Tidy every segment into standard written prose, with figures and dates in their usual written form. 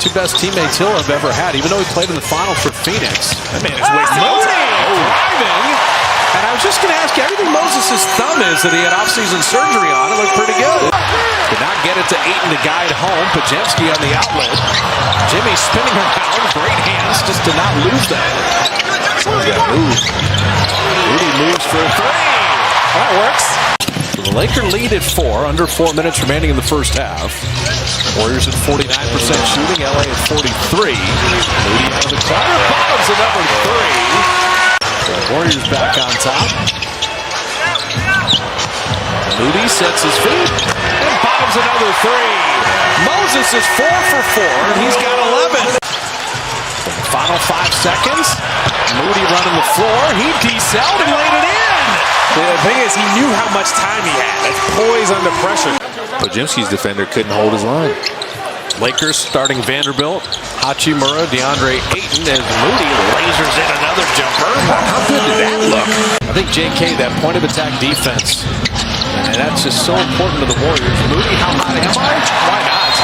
two best teammates he'll have ever had, even though he played in the final for Phoenix. That man is wasting no time. Driving. And I was just going to ask you, everything Moses' thumb is that he had off-season surgery on, it looked pretty good. Did not get it to Ayton to guide home. Pajemski on the outlet. Jimmy spinning around. Great hands just to not lose that. He's got to move. Moody moves for a three. That works. So the Lakers lead at 4, under 4 minutes remaining in the first half. Warriors at 49% shooting, LA at 43. Moody out of the corner, bottoms at number 3. The Warriors back on top. Moody sets his feet and bottoms another 3. Moses is 4 for 4, and he's got 11. In the final 5 seconds, Moody running the floor. He decelled and laid it in. The thing is, he knew how much time he had. It's poise under pressure. Pajemski's defender couldn't hold his line. Lakers starting Vanderbilt, Hachimura, DeAndre Ayton as Moody lasers in another jumper. How good did that look? I think JK, that point of attack defense, and that's just so important to the Warriors. Moody, how hot am I? Why not?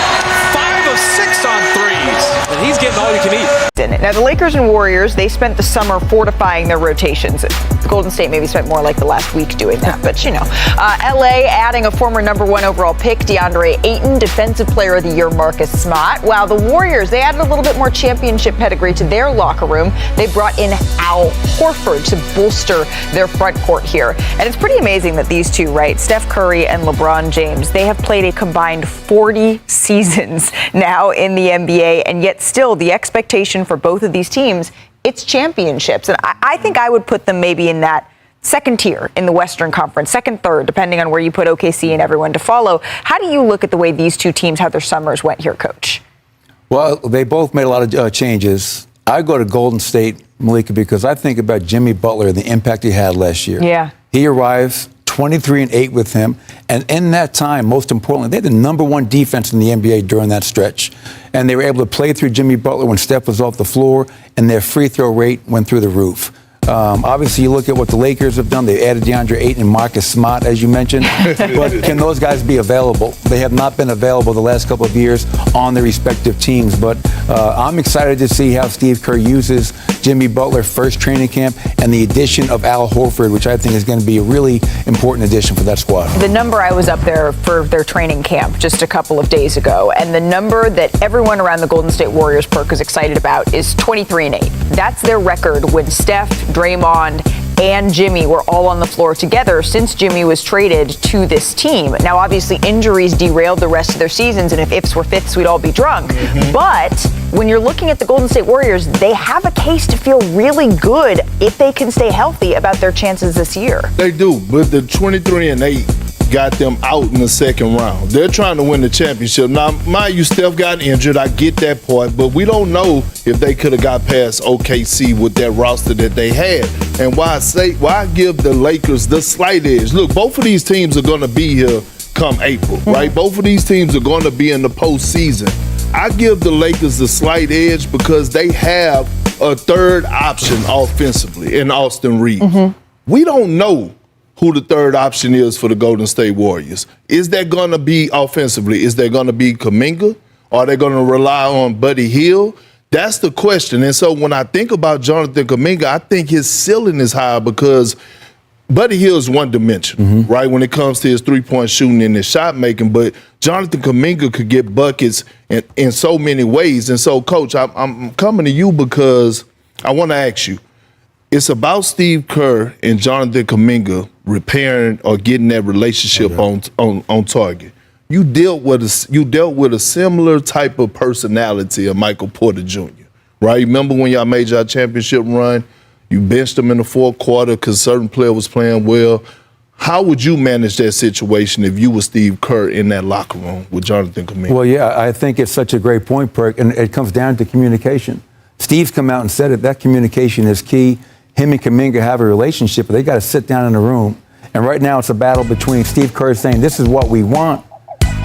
5 of 6 on threes. And he's getting all you can eat. Now, the Lakers and Warriors, they spent the summer fortifying their rotations. Golden State maybe spent more like the last week doing that, but you know. LA adding a former number 1 overall pick, DeAndre Ayton, Defensive Player of the Year, Marcus Smart. While the Warriors, they added a little bit more championship pedigree to their locker room. They brought in Al Horford to bolster their front court here. And it's pretty amazing that these two, right, Steph Curry and LeBron James, they have played a combined 40 seasons now in the NBA, and yet still the expectation for both of these teams, it's championships. And I think I would put them maybe in that second tier in the Western Conference, second, third, depending on where you put OKC and everyone to follow. How do you look at the way these two teams, how their summers went here, Coach? Well, they both made a lot of changes. I go to Golden State, Malika, because I think about Jimmy Butler and the impact he had last year. Yeah. He arrives 23-8 with him. And in that time, most importantly, they had the number 1 defense in the NBA during that stretch. And they were able to play through Jimmy Butler when Steph was off the floor, and their free throw rate went through the roof. Obviously, you look at what the Lakers have done. They added DeAndre Ayton and Marcus Smart, as you mentioned. But can those guys be available? They have not been available the last couple of years on their respective teams. But I'm excited to see how Steve Kerr uses Jimmy Butler first training camp and the addition of Al Horford, which I think is going to be a really important addition for that squad. The number I was up there for their training camp just a couple of days ago, and the number that everyone around the Golden State Warriors perk is excited about is 23-8. That's their record when Steph, Draymond, and Jimmy were all on the floor together since Jimmy was traded to this team. Now, obviously, injuries derailed the rest of their seasons, and if ifs were fifths, we'd all be drunk. But when you're looking at the Golden State Warriors, they have a case to feel really good if they can stay healthy about their chances this year. They do, but the 23-8 got them out in the second round. They're trying to win the championship. Now, mind you, Steph got injured. I get that part, but we don't know if they could have got past OKC with that roster that they had. And why I give the Lakers the slight edge. Look, both of these teams are going to be here come April, right? Both of these teams are going to be in the postseason. I give the Lakers the slight edge because they have a third option offensively in Austin Reeves. We don't know who the third option is for the Golden State Warriors. Is that going to be offensively? Is that going to be Kuminga? Are they going to rely on Buddy Hield? That's the question. And so when I think about Jonathan Kuminga, I think his ceiling is high because Buddy Hield is one dimension, right, when it comes to his three-point shooting and his shot making. But Jonathan Kuminga could get buckets in so many ways. And so, Coach, I'm coming to you because I want to ask you, it's about Steve Kerr and Jonathan Kuminga repairing or getting that relationship on target. You dealt with a similar type of personality of Michael Porter Jr., right? Remember when y'all made your championship run? You benched him in the fourth quarter because a certain player was playing well. How would you manage that situation if you were Steve Kerr in that locker room with Jonathan Kuminga? Well, yeah, I think it's such a great point, Perk, and it comes down to communication. Steve's come out and said it. That communication is key. Him and Kuminga have a relationship, but they got to sit down in a room. And right now it's a battle between Steve Kerr saying, this is what we want,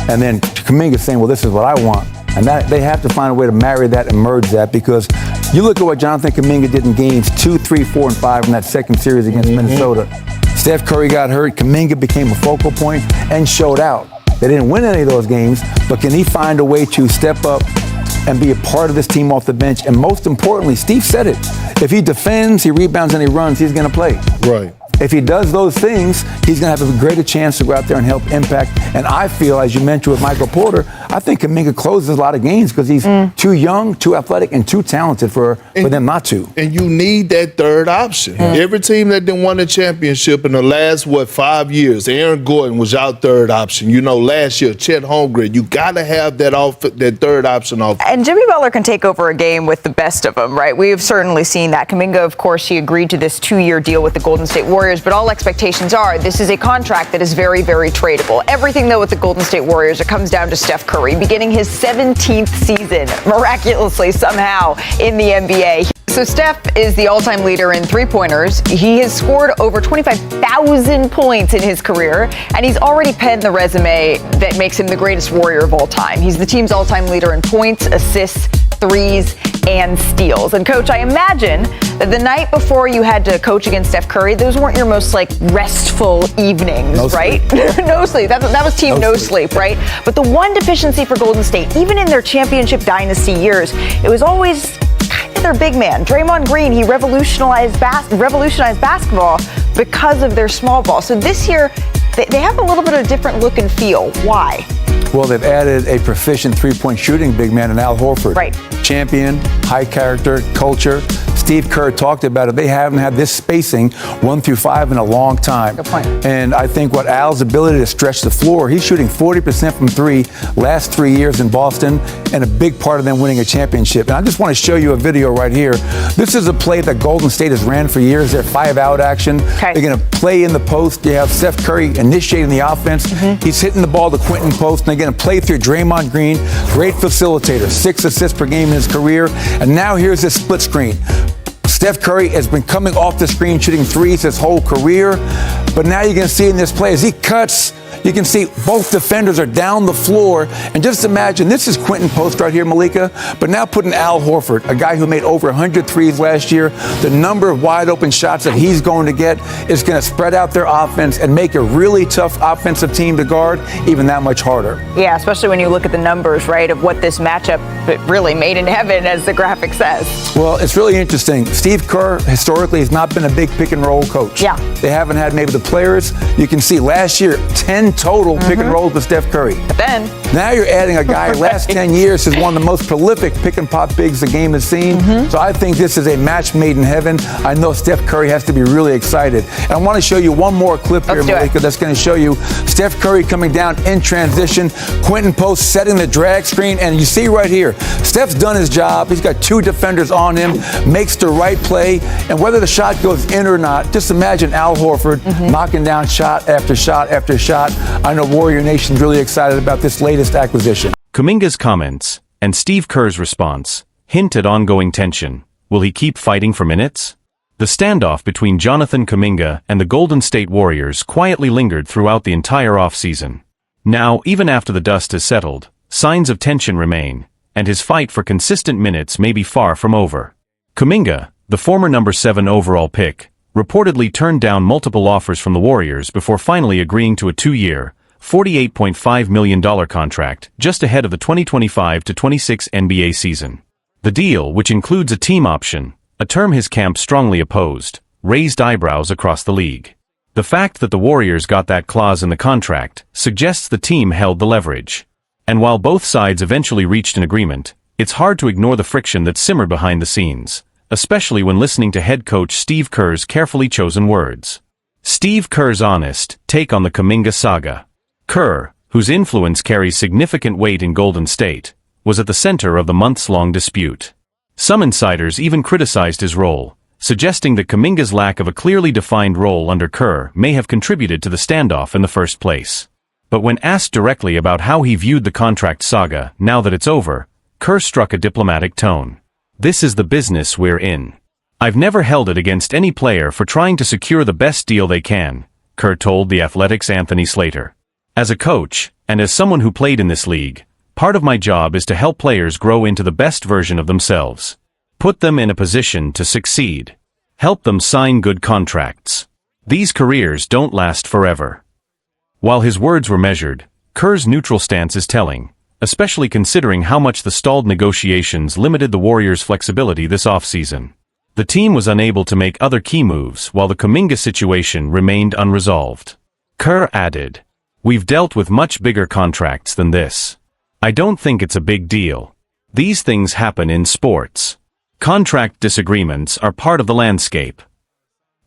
and then Kuminga saying, well, this is what I want. And that they have to find a way to marry that and merge that, because you look at what Jonathan Kuminga did in games 2, 3, 4, and 5 in that second series against Minnesota. Steph Curry got hurt. Kuminga became a focal point and showed out. They didn't win any of those games, but can he find a way to step up and be a part of this team off the bench. And most importantly, Steve said it. If he defends, he rebounds, and he runs, he's going to play. Right. If he does those things, he's going to have a greater chance to go out there and help impact. And I feel, as you mentioned with Michael Porter, I think Kuminga closes a lot of games because he's too young, too athletic, and too talented for them not to. And you need that third option. Every team that didn't win a championship in the last, 5 years, Aaron Gordon was our third option. Last year, Chet Holmgren, you got to have that third option off. And Jimmy Butler can take over a game with the best of them, right? We have certainly seen that. Kuminga, of course, he agreed to this 2-year deal with the Golden State Warriors. But all expectations are this is a contract that is very, very tradable. Everything, though, with the Golden State Warriors, it comes down to Steph Curry beginning his 17th season, miraculously, somehow, in the NBA. So Steph is the all-time leader in three-pointers. He has scored over 25,000 points in his career, and he's already penned the resume that makes him the greatest Warrior of all time. He's the team's all-time leader in points, assists, threes, and steals. And Coach, I imagine that the night before you had to coach against Steph Curry, those weren't your most restful evenings, right? No sleep. That was team no sleep, right? But the one deficiency for Golden State, even in their championship dynasty years, it was always kind of their big man. Draymond Green, he revolutionized basketball because of their small ball. So this year, they have a little bit of a different look and feel. Why? Well, they've added a proficient three-point shooting big man in Al Horford. Right. Champion, high character, culture. Steve Kerr talked about it. They haven't had this spacing 1 through 5 in a long time. Good point. And I think what Al's ability to stretch the floor, he's shooting 40% from 3 last 3 years in Boston, and a big part of them winning a championship. And I just want to show you a video right here. This is a play that Golden State has ran for years. They're 5-out action. Okay. They're going to play in the post. You have Steph Curry initiating the offense. He's hitting the ball to Quentin post, and they're going to play through Draymond Green. Great facilitator, 6 assists per game in his career. And now here's this split screen. Steph Curry has been coming off the screen shooting threes his whole career, but now you can see in this play as he cuts, you can see both defenders are down the floor. And just imagine, this is Quentin Post right here, Malika, but now putting Al Horford, a guy who made over 100 threes last year, the number of wide open shots that he's going to get is going to spread out their offense and make a really tough offensive team to guard even that much harder. Yeah, especially when you look at the numbers, right, of what this matchup really made in heaven, as the graphic says. Well, it's really interesting. Steve Kerr historically has not been a big pick and roll coach. Yeah. They haven't had maybe the players. You can see last year, 10 total pick and rolls with Steph Curry. But then now you're adding a guy last 10 years is one of the most prolific pick and pop bigs the game has seen. So I think this is a match made in heaven. I know Steph Curry has to be really excited. And I want to show you one more clip here, Malika, that's going to show you Steph Curry coming down in transition, Quentin Post setting the drag screen, and you see right here, Steph's done his job. He's got 2 defenders on him, makes the right play, and whether the shot goes in or not, just imagine Al Horford knocking down shot after shot after shot. I know Warrior Nation's really excited about this latest acquisition. Kuminga's comments and Steve Kerr's response hint at ongoing tension. Will he keep fighting for minutes? The standoff between Jonathan Kuminga and the Golden State Warriors quietly lingered throughout the entire offseason. Now, even after the dust has settled, signs of tension remain, and his fight for consistent minutes may be far from over. Kuminga, the former number 7 overall pick, reportedly turned down multiple offers from the Warriors before finally agreeing to a 2-year, $48.5 million contract just ahead of the 2025-26 NBA season. The deal, which includes a team option, a term his camp strongly opposed, raised eyebrows across the league. The fact that the Warriors got that clause in the contract suggests the team held the leverage. And while both sides eventually reached an agreement, it's hard to ignore the friction that simmered behind the scenes, especially when listening to head coach Steve Kerr's carefully chosen words. Steve Kerr's honest take on the Kuminga saga. Kerr, whose influence carries significant weight in Golden State, was at the center of the months-long dispute. Some insiders even criticized his role, suggesting that Kuminga's lack of a clearly defined role under Kerr may have contributed to the standoff in the first place. But when asked directly about how he viewed the contract saga now that it's over, Kerr struck a diplomatic tone. "This is the business we're in. I've never held it against any player for trying to secure the best deal they can," Kerr told The Athletic's Anthony Slater. "As a coach, and as someone who played in this league, part of my job is to help players grow into the best version of themselves. Put them in a position to succeed. Help them sign good contracts. These careers don't last forever." While his words were measured, Kerr's neutral stance is telling, especially considering how much the stalled negotiations limited the Warriors' flexibility this offseason. The team was unable to make other key moves while the Kuminga situation remained unresolved. Kerr added, "We've dealt with much bigger contracts than this. I don't think it's a big deal. These things happen in sports. Contract disagreements are part of the landscape.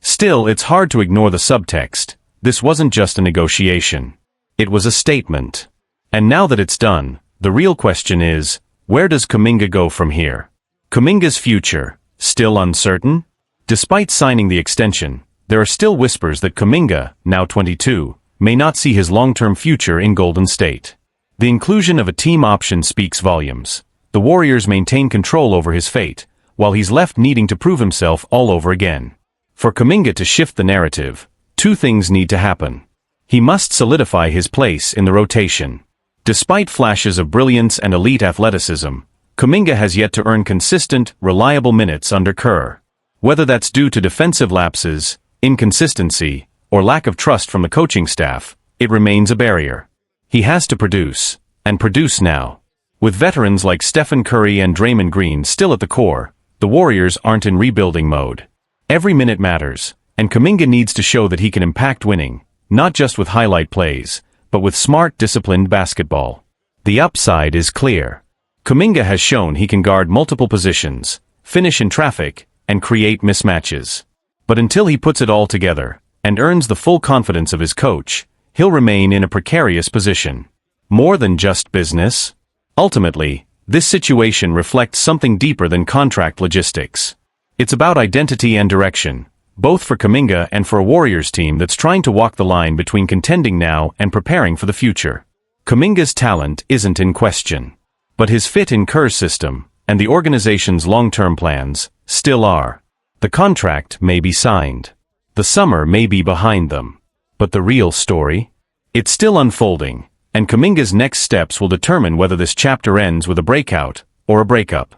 Still, it's hard to ignore the subtext. This wasn't just a negotiation. It was a statement. And now that it's done, the real question is, where does Kuminga go from here? Kuminga's future, still uncertain? Despite signing the extension, there are still whispers that Kuminga, now 22, may not see his long-term future in Golden State. The inclusion of a team option speaks volumes. The Warriors maintain control over his fate, while he's left needing to prove himself all over again. For Kuminga to shift the narrative, two things need to happen. He must solidify his place in the rotation. Despite flashes of brilliance and elite athleticism, Kuminga has yet to earn consistent, reliable minutes under Kerr. Whether that's due to defensive lapses, inconsistency, or lack of trust from the coaching staff, it remains a barrier. He has to produce, and produce now. With veterans like Stephen Curry and Draymond Green still at the core, the Warriors aren't in rebuilding mode. Every minute matters, and Kuminga needs to show that he can impact winning, not just with highlight plays, but with smart, disciplined basketball. The upside is clear. Kuminga has shown he can guard multiple positions, finish in traffic, and create mismatches. But until he puts it all together, and earns the full confidence of his coach, he'll remain in a precarious position. More than just business. Ultimately, this situation reflects something deeper than contract logistics. It's about identity and direction, both for Kuminga and for a Warriors team that's trying to walk the line between contending now and preparing for the future. Kuminga's talent isn't in question, but his fit in Kerr's system, and the organization's long-term plans, still are. The contract may be signed. The summer may be behind them. But the real story? It's still unfolding, and Kuminga's next steps will determine whether this chapter ends with a breakout or a breakup.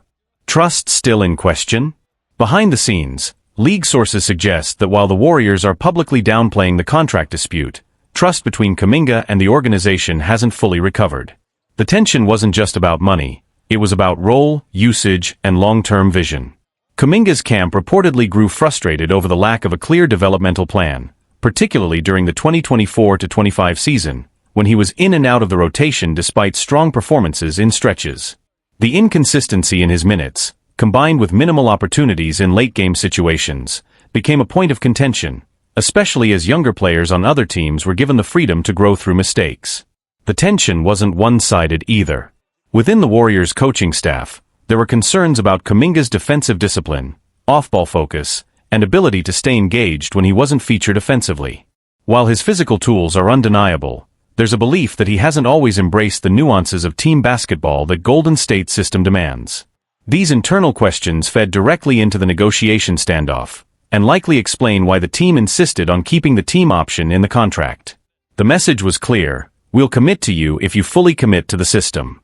Trust still in question? Behind the scenes, league sources suggest that while the Warriors are publicly downplaying the contract dispute, trust between Kuminga and the organization hasn't fully recovered. The tension wasn't just about money, it was about role, usage, and long-term vision. Kuminga's camp reportedly grew frustrated over the lack of a clear developmental plan, particularly during the 2024-25 season, when he was in and out of the rotation despite strong performances in stretches. The inconsistency in his minutes, combined with minimal opportunities in late-game situations, became a point of contention, especially as younger players on other teams were given the freedom to grow through mistakes. The tension wasn't one-sided either. Within the Warriors' coaching staff, there were concerns about Kuminga's defensive discipline, off-ball focus, and ability to stay engaged when he wasn't featured offensively. While his physical tools are undeniable, there's a belief that he hasn't always embraced the nuances of team basketball that Golden State's system demands. These internal questions fed directly into the negotiation standoff, and likely explain why the team insisted on keeping the team option in the contract. The message was clear: we'll commit to you if you fully commit to the system.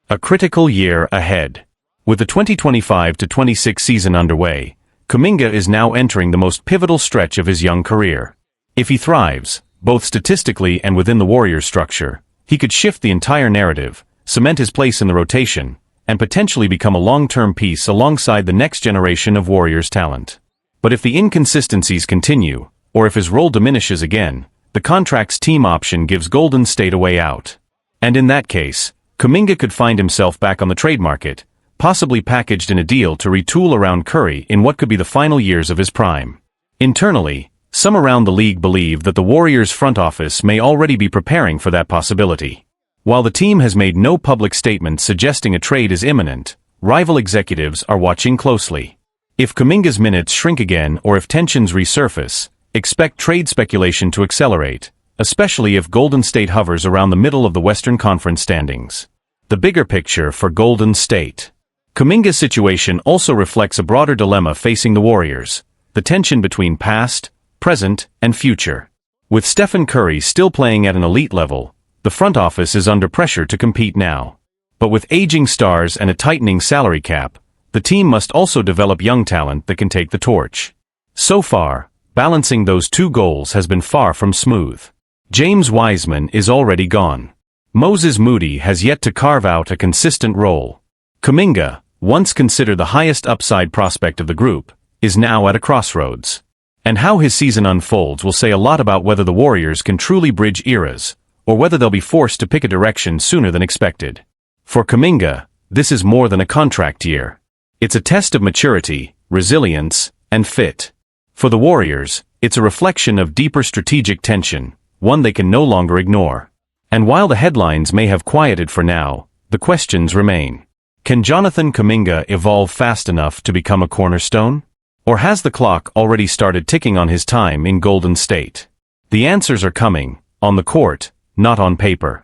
A critical year ahead. With the 2025-26 season underway, Kuminga is now entering the most pivotal stretch of his young career. If he thrives, both statistically and within the Warriors structure, he could shift the entire narrative, cement his place in the rotation, and potentially become a long-term piece alongside the next generation of Warriors talent. But if the inconsistencies continue, or if his role diminishes again, the contract's team option gives Golden State a way out. And in that case, Kuminga could find himself back on the trade market, possibly packaged in a deal to retool around Curry in what could be the final years of his prime. Internally, some around the league believe that the Warriors' front office may already be preparing for that possibility. While the team has made no public statements suggesting a trade is imminent, rival executives are watching closely. If Kuminga's minutes shrink again or if tensions resurface, expect trade speculation to accelerate, especially if Golden State hovers around the middle of the Western Conference standings. The bigger picture for Golden State. Kuminga's situation also reflects a broader dilemma facing the Warriors: the tension between past, present, and future. With Stephen Curry still playing at an elite level, the front office is under pressure to compete now. But with aging stars and a tightening salary cap, the team must also develop young talent that can take the torch. So far, balancing those two goals has been far from smooth. James Wiseman is already gone. Moses Moody has yet to carve out a consistent role. Kuminga, once considered the highest upside prospect of the group, is now at a crossroads. And how his season unfolds will say a lot about whether the Warriors can truly bridge eras, or whether they'll be forced to pick a direction sooner than expected. For Kuminga, this is more than a contract year. It's a test of maturity, resilience, and fit. For the Warriors, it's a reflection of deeper strategic tension, one they can no longer ignore. And while the headlines may have quieted for now, the questions remain. Can Jonathan Kuminga evolve fast enough to become a cornerstone? Or has the clock already started ticking on his time in Golden State? The answers are coming, on the court, not on paper.